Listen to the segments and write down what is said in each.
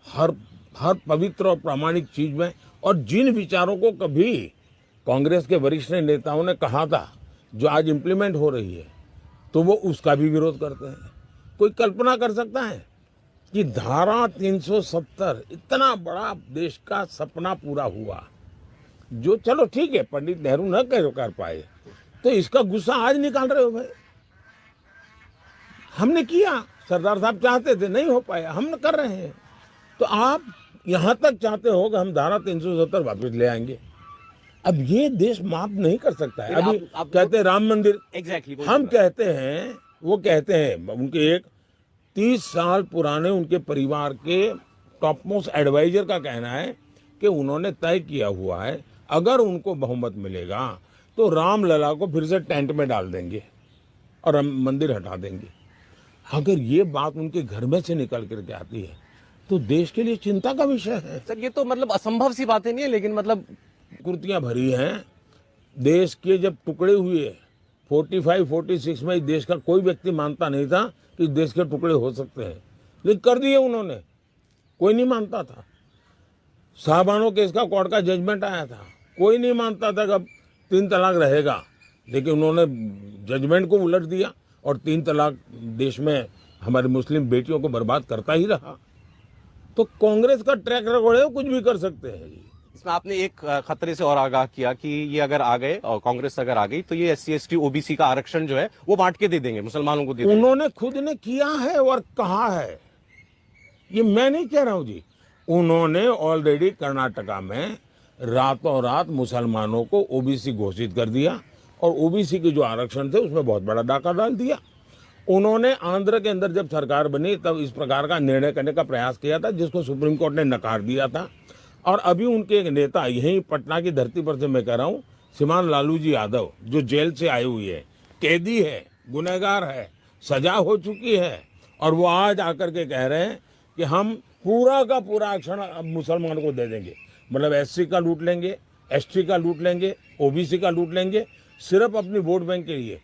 हर हर पवित्र और प्रामाणिक चीज में, और जिन विचारों को कभी कांग्रेस के वरिष्ठ नेताओं ने कहा था जो आज इम्प्लीमेंट हो रही है, तो वो उसका भी विरोध करते हैं। कोई कल्पना कर सकता है कि धारा 370 इतना बड़ा देश का सपना पूरा हुआ, जो चलो ठीक है पंडित नेहरू न कर पाए, तो इसका गुस्सा आज निकाल रहे हो भाई। हमने किया, सरदार साहब चाहते थे, नहीं हो पाया, हम कर रहे हैं। तो आप यहां तक चाहते हो कि हम धारा 370 वापस ले आएंगे। अब ये देश माफ नहीं कर सकता है। अभी आप कहते हैं राम मंदिर, एग्जैक्टली हम कहते हैं, वो कहते हैं, उनके एक 30 साल पुराने उनके परिवार के टॉप मोस्ट एडवाइजर का कहना है कि उन्होंने तय किया हुआ है अगर उनको बहुमत मिलेगा तो रामलला को फिर से टेंट में डाल देंगे और हम मंदिर हटा देंगे। अगर ये बात उनके घर में से निकल करके आती है तो देश के लिए चिंता का विषय है। सर ये तो मतलब असंभव सी बातें नहीं है, लेकिन मतलब कुर्तियां भरी हैं। देश के जब टुकड़े हुए 45-46 में, इस देश का कोई व्यक्ति मानता नहीं था कि देश के टुकड़े हो सकते हैं, लेकिन कर दिए उन्होंने। कोई नहीं मानता था। साहबानो केस का कोर्ट का जजमेंट आया था, कोई नहीं मानता था कि अब 3 तलाक रहेगा, लेकिन उन्होंने जजमेंट को उलट दिया और 3 तलाक देश में हमारी मुस्लिम बेटियों को बर्बाद करता ही रहा। तो कांग्रेस का ट्रैक रिकॉर्ड है, वो कुछ भी कर सकते हैं। इसमें आपने एक खतरे से और आगाह किया कि ये अगर आ गए और कांग्रेस अगर आ गई तो ये SC ST OBC का आरक्षण जो है वो बांट के दे देंगे, मुसलमानों को दे देंगे। उन्होंने खुद ने किया है और कहा है, ये मैं नहीं कह रहा हूं जी। उन्होंने ऑलरेडी कर्नाटका में रातों रात मुसलमानों को OBC घोषित कर दिया और OBC के जो आरक्षण थे उसमें बहुत बड़ा डाका डाल दिया। उन्होंने आंध्र के अंदर जब सरकार बनी तब इस प्रकार का निर्णय करने का प्रयास किया था, जिसको सुप्रीम कोर्ट ने नकार दिया था। और अभी उनके एक नेता, यहीं पटना की धरती पर से मैं कह रहा हूँ, श्रीमान लालू जी यादव, जो जेल से आए हुए है, कैदी है, गुनहगार है, सजा हो चुकी है, और वो आज आकर के कह रहे हैं कि हम पूरा का पूरा आरक्षण अब मुसलमानों को दे देंगे। मतलब SC का लूट लेंगे, ST का लूट लेंगे, OBC का लूट लेंगे, सिर्फ अपनी वोट बैंक के लिए।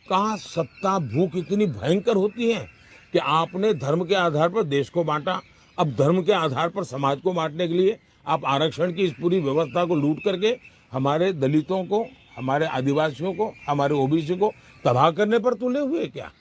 कहाँ सत्ता भूख इतनी भयंकर होती है कि आपने धर्म के आधार पर देश को बांटा, अब धर्म के आधार पर समाज को बांटने के लिए आप आरक्षण की इस पूरी व्यवस्था को लूट करके हमारे दलितों को, हमारे आदिवासियों को, हमारे OBC को तबाह करने पर तुले हुए क्या?